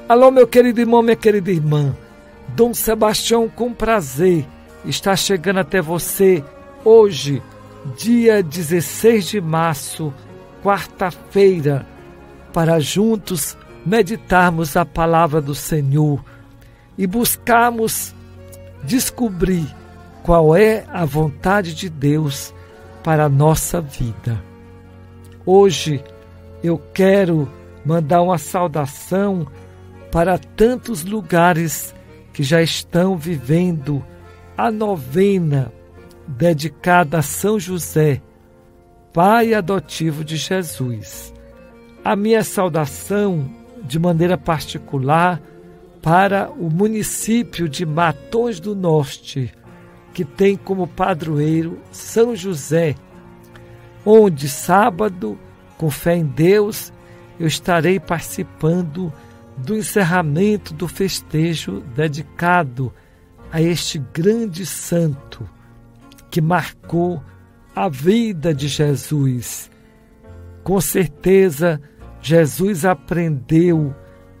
Alô, meu querido irmão, minha querida irmã. Dom Sebastião, com prazer, está chegando até você hoje, dia 16 de março, quarta-feira, para juntos meditarmos a palavra do Senhor e buscarmos descobrir qual é a vontade de Deus para a nossa vida. Hoje eu quero mandar uma saudação para tantos lugares que já estão vivendo a novena dedicada a São José, pai adotivo de Jesus. A minha saudação, de maneira particular, para o município de Matões do Norte, que tem como padroeiro São José, onde sábado, com fé em Deus, eu estarei participando do encerramento do festejo dedicado a este grande santo que marcou a vida de Jesus. Com certeza, Jesus aprendeu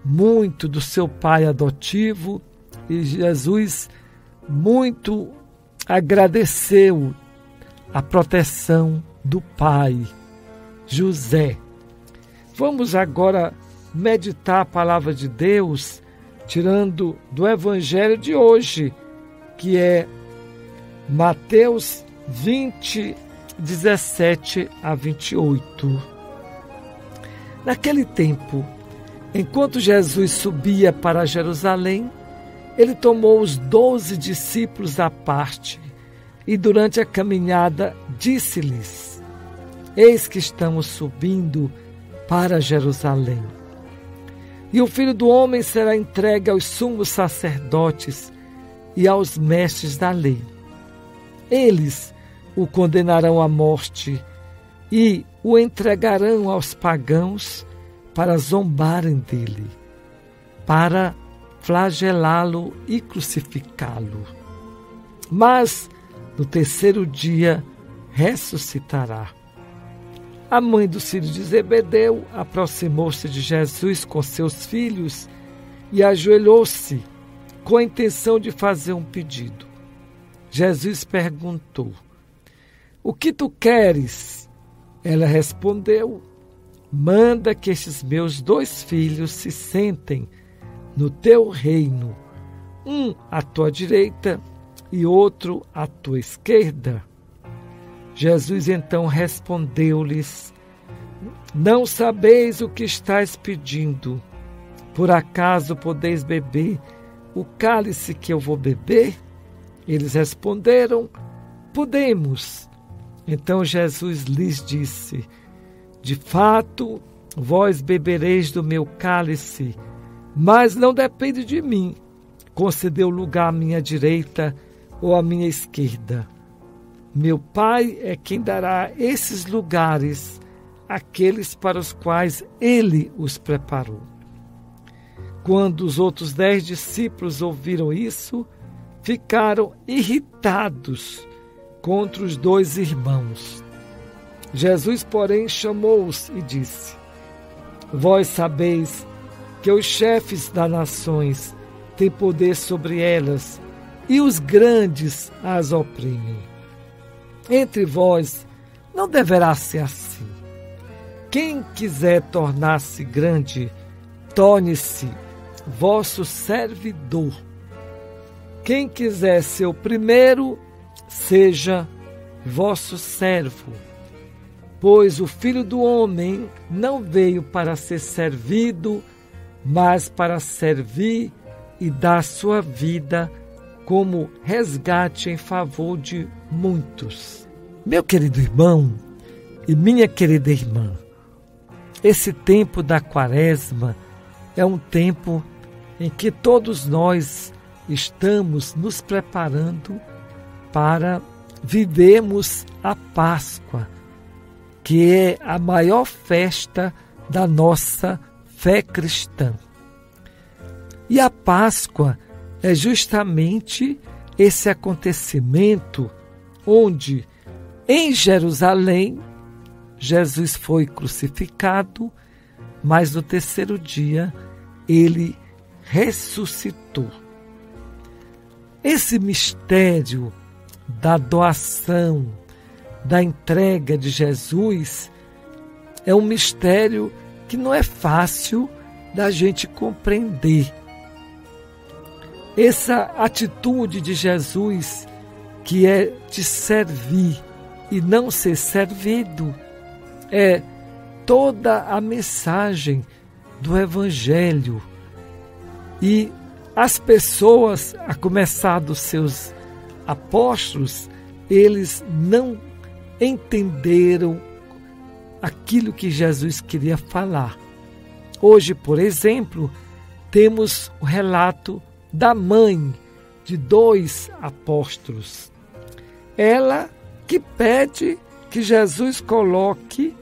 muito do seu pai adotivo e Jesus muito agradeceu a proteção do pai, José. Vamos agora meditar a palavra de Deus, tirando do Evangelho de hoje, que é Mateus 20, 17 a 28. Naquele tempo, enquanto Jesus subia para Jerusalém, ele tomou os 12 discípulos à parte e durante a caminhada disse-lhes: Eis que estamos subindo para Jerusalém. E o Filho do Homem será entregue aos sumos sacerdotes e aos mestres da lei. Eles o condenarão à morte e o entregarão aos pagãos para zombarem dele, para flagelá-lo e crucificá-lo. Mas no terceiro dia ressuscitará. A mãe dos filhos de Zebedeu aproximou-se de Jesus com seus filhos e ajoelhou-se com a intenção de fazer um pedido. Jesus perguntou: O que tu queres? Ela respondeu: Manda que estes meus 2 filhos se sentem no teu reino, um à tua direita e outro à tua esquerda. Jesus então respondeu-lhes: Não sabeis o que estáis pedindo. Por acaso podeis beber o cálice que eu vou beber? Eles responderam: Podemos. Então Jesus lhes disse: De fato, vós bebereis do meu cálice, mas não depende de mim conceder o lugar à minha direita ou à minha esquerda. Meu Pai é quem dará esses lugares àqueles para os quais Ele os preparou. Quando os outros 10 discípulos ouviram isso, ficaram irritados contra os 2 irmãos. Jesus, porém, chamou-os e disse: Vós sabeis que os chefes das nações têm poder sobre elas e os grandes as oprimem. Entre vós não deverá ser assim. Quem quiser tornar-se grande, torne-se vosso servidor. Quem quiser ser o primeiro, seja vosso servo. Pois o Filho do Homem não veio para ser servido, mas para servir e dar sua vida como resgate em favor de muitos. Meu querido irmão e minha querida irmã, esse tempo da Quaresma é um tempo em que todos nós estamos nos preparando para vivermos a Páscoa, que é a maior festa da nossa fé cristã. E a Páscoa é justamente esse acontecimento onde, em Jerusalém, Jesus foi crucificado, mas no terceiro dia ele ressuscitou. Esse mistério da doação, da entrega de Jesus, é um mistério que não é fácil da gente compreender. Essa atitude de Jesus, que é de servir e não ser servido, é toda a mensagem do Evangelho. E as pessoas, a começar dos seus apóstolos, eles não entenderam aquilo que Jesus queria falar. Hoje, por exemplo, temos o relato da mãe de 2 apóstolos. Ela que pede que Jesus coloque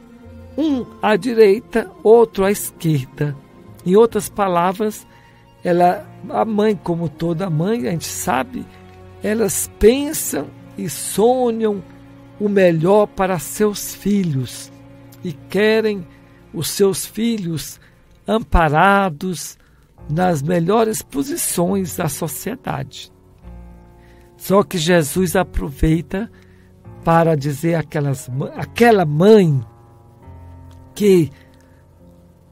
um à direita, outro à esquerda. Em outras palavras, a mãe, como toda mãe, a gente sabe, elas pensam e sonham o melhor para seus filhos e querem os seus filhos amparados nas melhores posições da sociedade. Só que Jesus aproveita para dizer àquela mãe que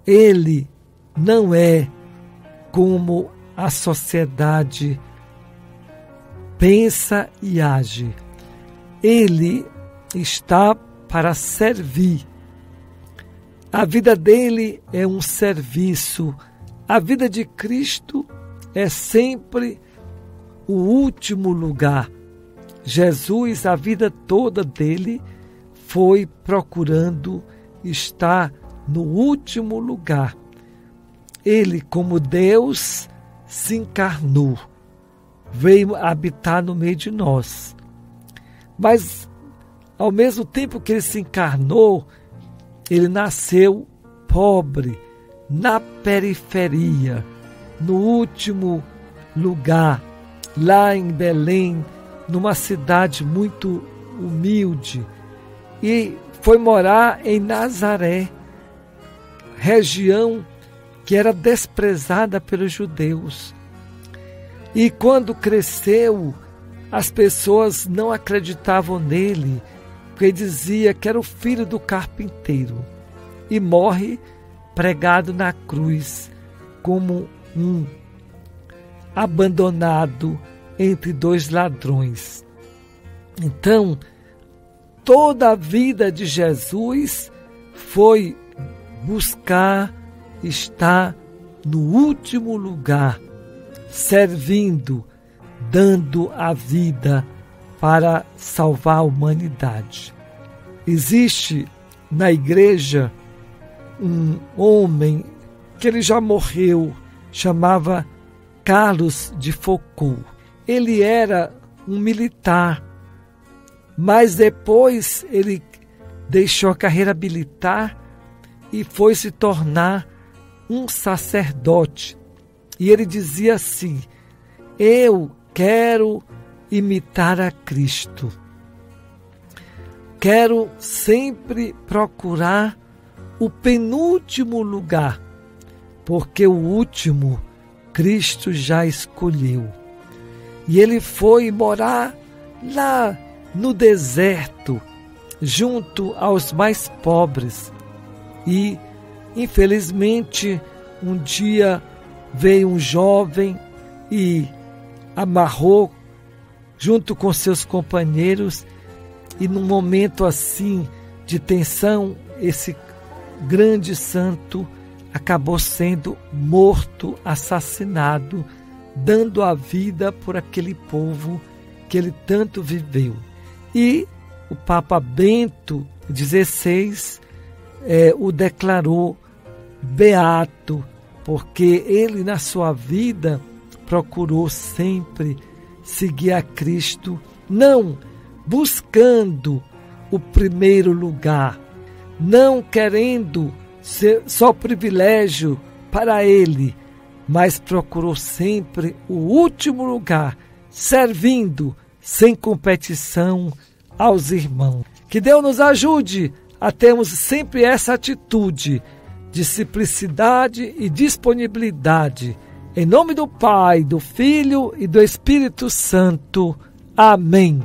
ele não é como a sociedade pensa e age. Ele está para servir. A vida dele é um serviço. A vida de Cristo é sempre o último lugar. Jesus, a vida toda dele, foi procurando estar no último lugar. Ele, como Deus, se encarnou, veio habitar no meio de nós. Mas, ao mesmo tempo que ele se encarnou, ele nasceu pobre, na periferia, no último lugar, lá em Belém, numa cidade muito humilde, e foi morar em Nazaré, região que era desprezada pelos judeus. E quando cresceu, as pessoas não acreditavam nele, porque dizia que era o filho do carpinteiro, e morre pregado na cruz como um abandonado entre 2 ladrões. Então, toda a vida de Jesus foi buscar estar no último lugar, servindo, dando a vida para salvar a humanidade. Existe na igreja um homem que ele já morreu, chamava Carlos de Foucault. Ele era um militar, mas depois ele deixou a carreira militar e foi se tornar um sacerdote. E ele dizia assim: eu quero imitar a Cristo. Quero sempre procurar o penúltimo lugar, porque o último Cristo já escolheu. E ele foi morar lá no deserto, junto aos mais pobres. E, infelizmente, um dia veio um jovem e amarrou junto com seus companheiros, e num momento assim de tensão, esse grande santo acabou sendo morto, assassinado, dando a vida por aquele povo que ele tanto viveu. E o Papa Bento XVI o declarou beato, porque ele na sua vida procurou sempre seguir a Cristo, não buscando o primeiro lugar, não querendo ser só privilégio para ele, mas procurou sempre o último lugar, servindo sem competição aos irmãos. Que Deus nos ajude a termos sempre essa atitude de simplicidade e disponibilidade Em nome do Pai, do Filho e do Espírito Santo. Amém.